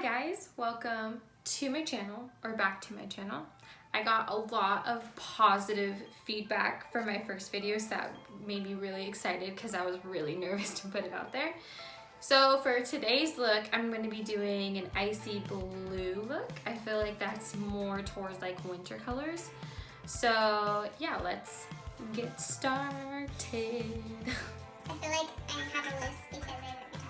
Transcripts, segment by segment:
guys, welcome to my channel, or back to my channel. I got a lot of positive feedback from my first videos that made me really excited because I was really nervous to put it out there. So for today's look, I'm going to be doing an icy blue look. I feel like that's more towards like winter colors. So yeah, let's get started. I feel like I have a list because I wrote it down.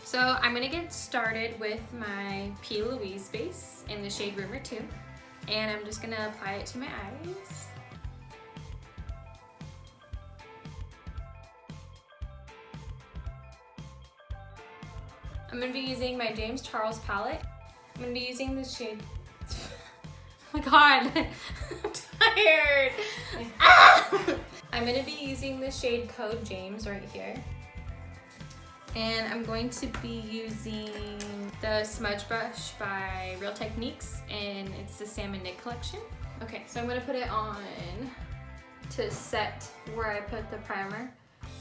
So I'm gonna get started with my P. Louise base in the shade Rumour 2, and I'm just gonna apply it to my eyes. I'm gonna be using my James Charles palette. I'm gonna be using the shade. Oh my god, I'm tired. I'm gonna be using the shade Code James right here. And I'm going to be using the smudge brush by Real Techniques, and it's the Salmon Knit collection. Okay, so I'm gonna put it on to set where I put the primer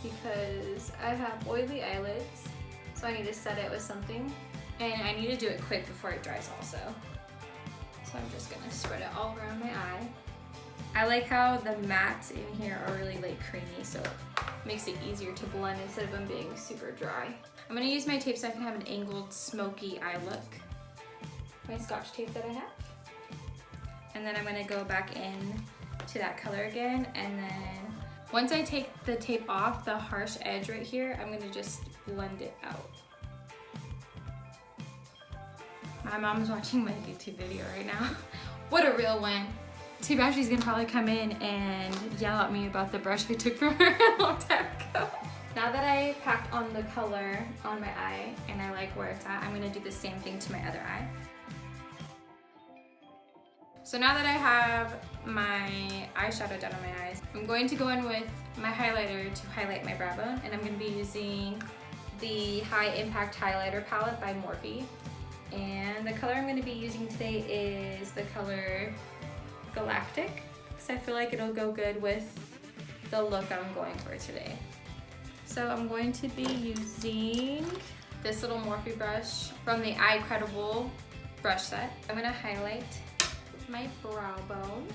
because I have oily eyelids, so I need to set it with something. And I need to do it quick before it dries also. So I'm just gonna spread it all around my eye. I like how the mattes in here are really like creamy, so it makes it easier to blend instead of them being super dry. I'm gonna use my tape so I can have an angled smoky eye look. My Scotch tape that I have. And then I'm gonna go back in to that color again, and then once I take the tape off the harsh edge right here, I'm gonna just blend it out. My mom's watching my YouTube video right now. What a real one. Too bad she's gonna probably come in and yell at me about the brush I took from her a long time ago. Now that I packed on the color on my eye and I like where it's at, I'm gonna do the same thing to my other eye. So now that I have my eyeshadow done on my eyes, I'm going to go in with my highlighter to highlight my brow bone, and I'm gonna be using the High Impact Highlighter palette by Morphe. And the color I'm gonna be using today is the color Galactic, because I feel like it'll go good with the look I'm going for today. So I'm going to be using this little Morphe brush from the Eyeshadow brush set. I'm gonna highlight my brow bone.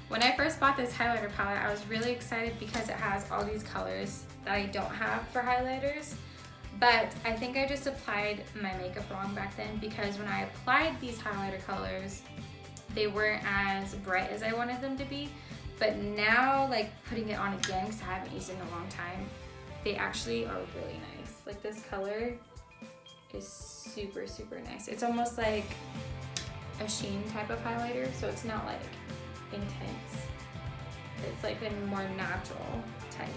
When I first bought this highlighter palette, I was really excited because it has all these colors that I don't have for highlighters. But I think I just applied my makeup wrong back then, because when I applied these highlighter colors, they weren't as bright as I wanted them to be. But now, like putting it on again, because I haven't used it in a long time, they actually are really nice. Like this color is super, super nice. It's almost like a sheen type of highlighter, so it's not like intense. It's like a more natural type.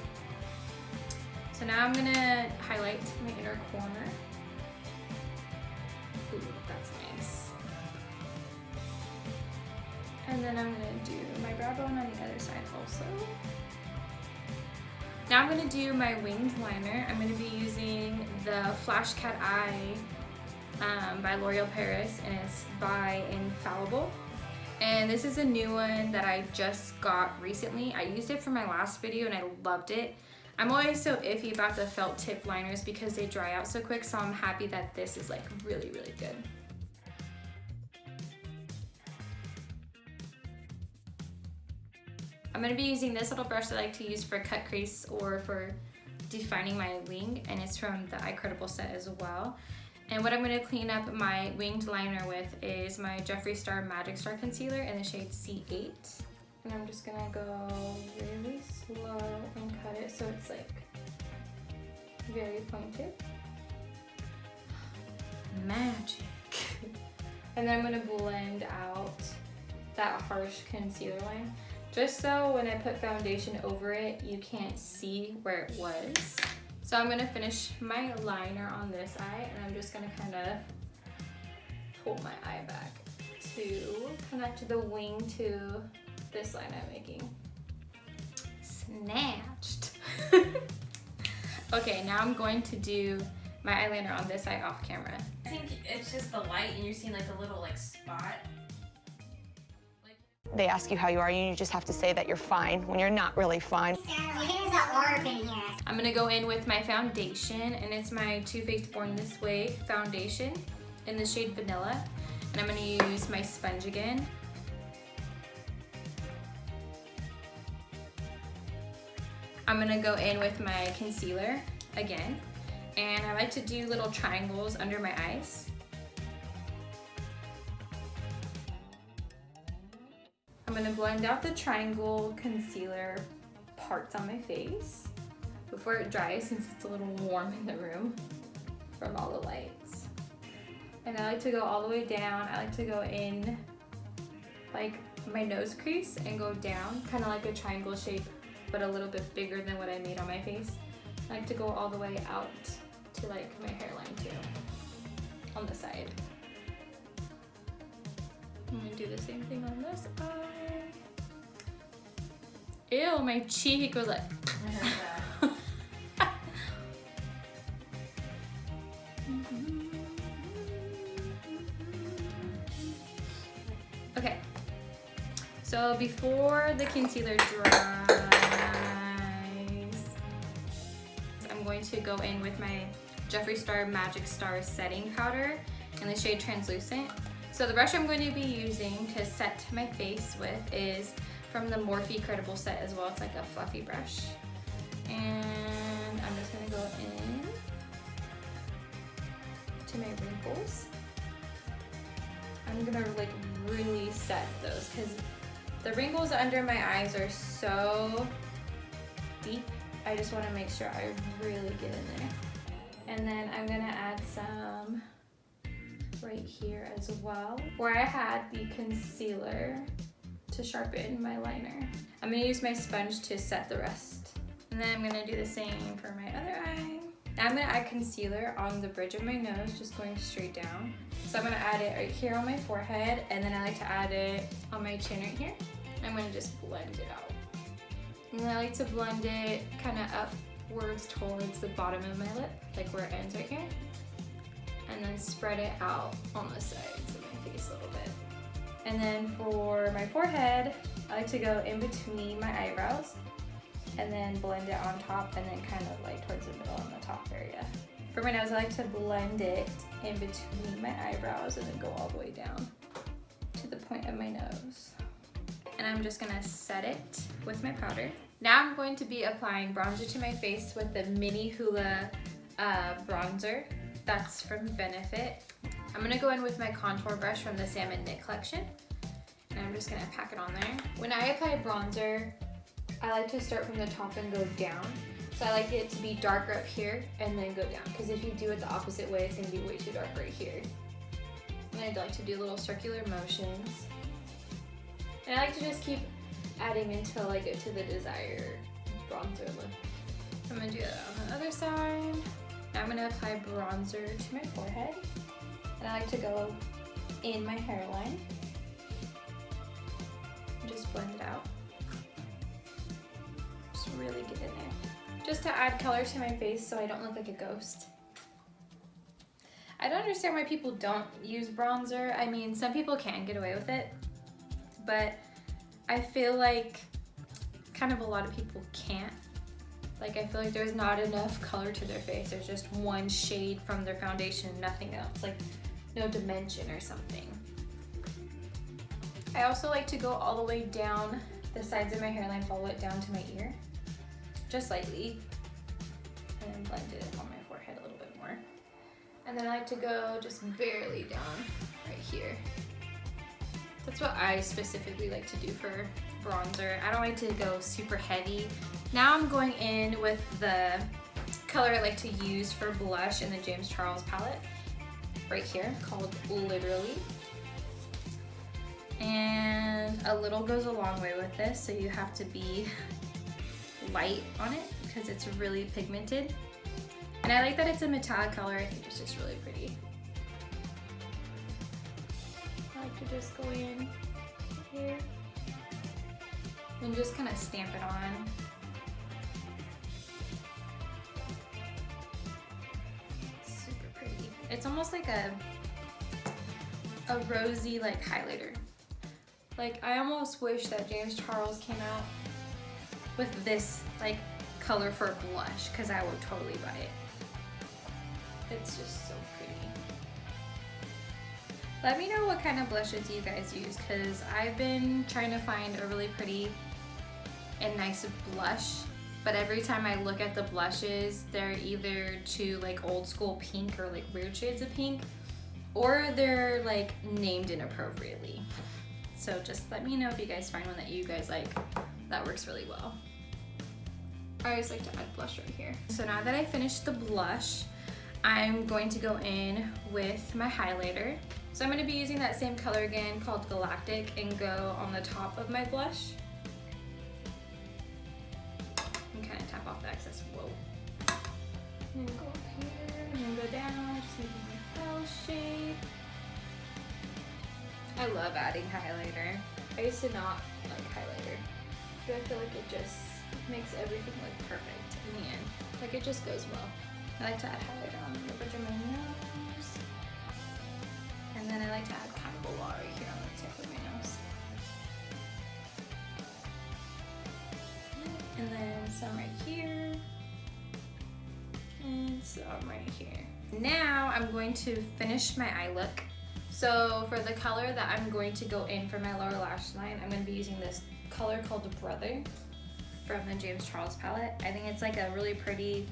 So now I'm gonna highlight my inner corner. Ooh, that's nice. And then I'm gonna do my brow bone on the other side also. Now I'm gonna do my winged liner. I'm gonna be using the Flash Cat Eye by L'Oreal Paris, and it's by Infallible. And this is a new one that I just got recently. I used it for my last video and I loved it. I'm always so iffy about the felt tip liners because they dry out so quick, so I'm happy that this is like really, really good. I'm gonna be using this little brush that I like to use for cut crease or for defining my wing, and it's from the Eyeshadow set as well. And what I'm gonna clean up my winged liner with is my Jeffree Star Magic Star Concealer in the shade C8. And I'm just gonna go really slow and cut it so it's like very pointed. Magic. And then I'm gonna blend out that harsh concealer line, just so when I put foundation over it, you can't see where it was. So I'm gonna finish my liner on this eye, and I'm just gonna kind of pull my eye back to connect the wing to this line I'm making. Snatched. Okay, now I'm going to do my eyeliner on this eye off camera. I think it's just the light and you're seeing like a little like spot. they ask you how you are, you just have to say that you're fine when you're not really fine. Maybe there's an orb in here. I'm gonna go in with my foundation, and it's my Too Faced Born This Way foundation in the shade Vanilla. And I'm gonna use my sponge again. I'm gonna go in with my concealer again. And I like to do little triangles under my eyes. I'm gonna blend out the triangle concealer parts on my face before it dries, since it's a little warm in the room from all the lights. And I like to go all the way down. I like to go in like my nose crease and go down, kind of like a triangle shape, but a little bit bigger than what I made on my face. I like to go all the way out to like my hairline too, on the side. I'm gonna do the same thing on this eye. Ew, my cheek was like. I heard that. Okay, so before the concealer dries, I'm going to go in with my Jeffree Star Magic Star setting powder in the shade Translucent. So the brush I'm going to be using to set my face with is from the Morphe Credible set as well. It's like a fluffy brush. And I'm just gonna go in to my wrinkles. I'm gonna like really set those because the wrinkles under my eyes are so deep. I just wanna make sure I really get in there. And then I'm gonna add some right here as well, where I had the concealer to sharpen my liner. I'm gonna use my sponge to set the rest. And then I'm gonna do the same for my other eye. Now I'm gonna add concealer on the bridge of my nose, just going straight down. So I'm gonna add it right here on my forehead, and then I like to add it on my chin right here. I'm gonna just blend it out. And then I like to blend it kind of upwards towards the bottom of my lip, like where it ends right here. And then spread it out on the sides of my face a little bit. And then for my forehead, I like to go in between my eyebrows and then blend it on top, and then kind of like towards the middle on the top area. For my nose, I like to blend it in between my eyebrows and then go all the way down to the point of my nose. And I'm just gonna set it with my powder. Now I'm going to be applying bronzer to my face with the mini Hoola bronzer. That's from Benefit. I'm gonna go in with my contour brush from the Salmon Knit collection, and I'm just gonna pack it on there. When I apply bronzer, I like to start from the top and go down. So I like it to be darker up here and then go down, because if you do it the opposite way, it's gonna be way too dark right here. And I'd like to do little circular motions. And I like to just keep adding until I get to the desired bronzer look. I'm gonna do that on the other side. Now I'm gonna apply bronzer to my forehead. And I like to go in my hairline and just blend it out. Just really get in there. Just to add color to my face so I don't look like a ghost. I don't understand why people don't use bronzer. I mean, some people can get away with it, but I feel like kind of a lot of people can't. Like, I feel like there's not enough color to their face. There's just one shade from their foundation, nothing else. Like, no dimension or something. I also like to go all the way down the sides of my hairline, follow it down to my ear, just lightly, and then blend it on my forehead a little bit more. And then I like to go just barely down right here. That's what I specifically like to do for bronzer. I don't like to go super heavy. Now I'm going in with the color I like to use for blush in the James Charles palette, right here, called Literally. And a little goes a long way with this, so you have to be light on it because it's really pigmented. And I like that it's a metallic color. I think it's just really pretty. I like to just go in here and just kind of stamp it on. Super pretty. It's almost like a rosy like highlighter. Like, I almost wish that James Charles came out with this like color for blush, because I would totally buy it. It's just so pretty. Let me know what kind of blushes you guys use, because I've been trying to find a really pretty and nice blush, but every time I look at the blushes, they're either too like old school pink or like weird shades of pink, or they're like named inappropriately. So just let me know if you guys find one that you guys like that works really well. I always like to add blush right here. So now that I finished the blush, I'm going to go in with my highlighter. So I'm going to be using that same color again called Galactic and go on the top of my blush. And kind of tap off the excess. Whoa. And then go up here and then go down, just making my L shape. I love adding highlighter. I used to not like highlighter, but I feel like it just makes everything look perfect in the end. Like, it just goes well. I like to add highlighter on the bridge of my nose. And then I like to add kind of a lot right here on the tip of my nose. And then some right here. And some right here. Now I'm going to finish my eye look. So for the color that I'm going to go in for my lower lash line, I'm going to be using this color called Brother from the James Charles palette. I think it's like a really pretty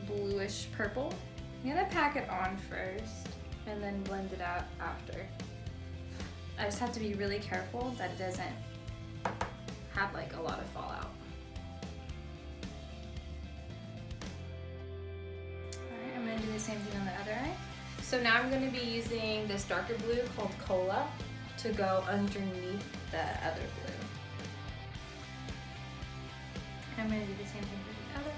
bluish purple. I'm gonna pack it on first and then blend it out after. I just have to be really careful that it doesn't have like a lot of fallout. Alright, I'm gonna do the same thing on the other eye. So now I'm gonna be using this darker blue called Cola to go underneath the other blue. I'm going to do the same thing for the other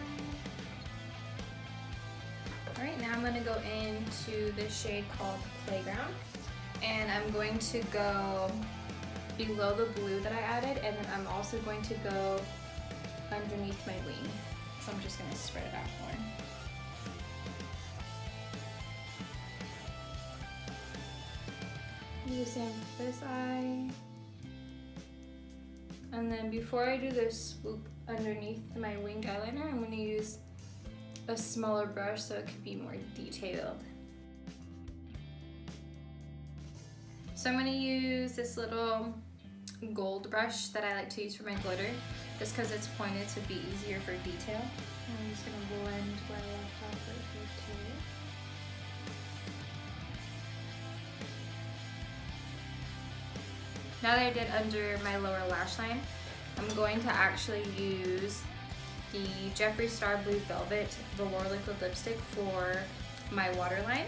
eye. Alright, now I'm going to go into this shade called Playground. And I'm going to go below the blue that I added, and then I'm also going to go underneath my wing. So I'm just going to spread it out more. Do the same for this eye. And then before I do this swoop underneath my winged eyeliner, I'm going to use a smaller brush so it could be more detailed. So I'm going to use this little gold brush that I like to use for my glitter, just because it's pointed to be easier for detail. And I'm just going to blend where I left off right here too. Now that I did under my lower lash line, I'm going to actually use the Jeffree Star Blue Velvet Velour Liquid Lipstick for my waterline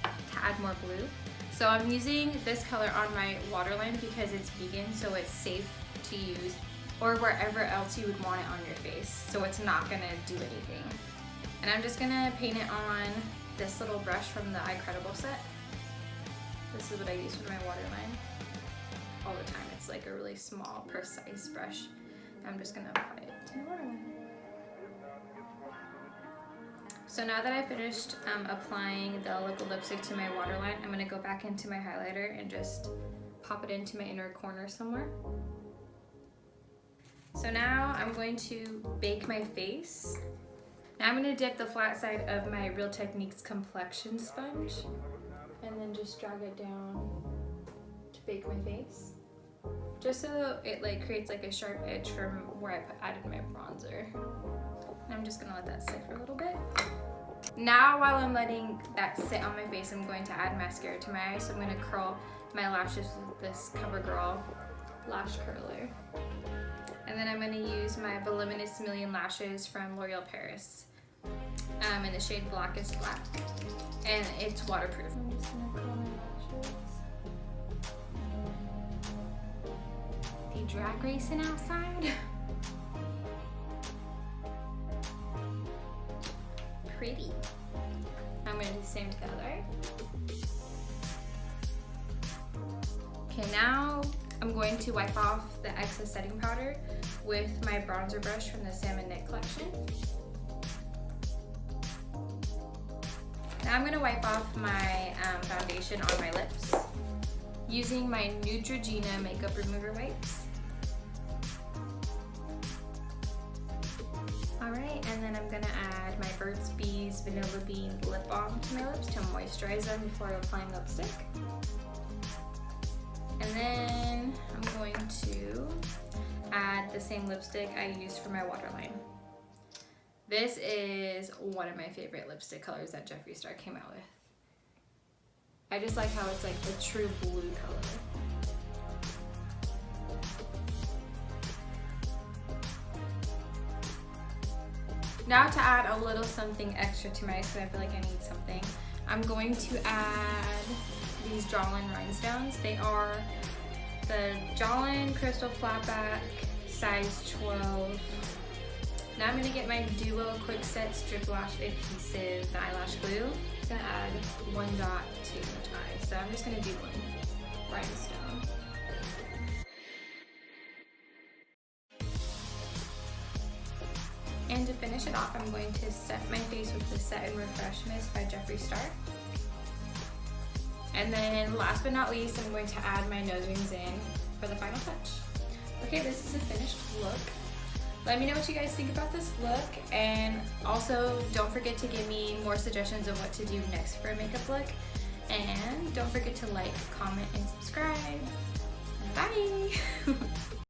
to add more blue. So I'm using this color on my waterline because it's vegan, so it's safe to use, or wherever else you would want it on your face, so it's not gonna do anything. And I'm just gonna paint it on this little brush from the iCredible set. This is what I use for my waterline all the time. It's like a really small, precise brush. I'm just gonna apply it to my waterline. So now that I finished applying the liquid lipstick to my waterline, I'm gonna go back into my highlighter and just pop it into my inner corner somewhere. So now I'm going to bake my face. Now I'm gonna dip the flat side of my Real Techniques complexion sponge and then just drag it down to bake my face. Just so it like creates like a sharp edge from where I added my bronzer. And I'm just gonna let that sit for a little bit. Now while I'm letting that sit on my face, I'm going to add mascara to my eyes. So I'm gonna curl my lashes with this CoverGirl lash curler. And then I'm gonna use my Voluminous Million Lashes from L'Oreal Paris in the shade Blackest Black. And it's waterproof. I'm just gonna curl my lashes. They drag racing outside. Pretty. I'm gonna do the same to the other eye. Okay, now I'm going to wipe off the excess setting powder with my bronzer brush from the Salmon Knit collection. Now I'm gonna wipe off my foundation on my lips using my Neutrogena makeup remover wipes. Alright, and then I'm gonna add my Burt's Bees Vanilla Bean Lip Balm to my lips to moisturize them before applying lipstick. And then I'm going to add the same lipstick I used for my waterline. This is one of my favorite lipstick colors that Jeffree Star came out with. I just like how it's like the true blue color. Now to add a little something extra to my eyes because I feel like I need something, I'm going to add these Jawlin rhinestones. They are the Jawlin Crystal Flatback size 12. Now I'm going to get my Duo Quick Set Strip Lash Adhesive, the eyelash glue. I'm going to add one dot to each eye. So I'm just going to do one rhinestone. And to finish it off, I'm going to set my face with the Set and Refresh Mist by Jeffree Star. And then last but not least, I'm going to add my nose rings in for the final touch. Okay, this is a finished look. Let me know what you guys think about this look, and also don't forget to give me more suggestions of what to do next for a makeup look. And don't forget to like, comment, and subscribe. Bye!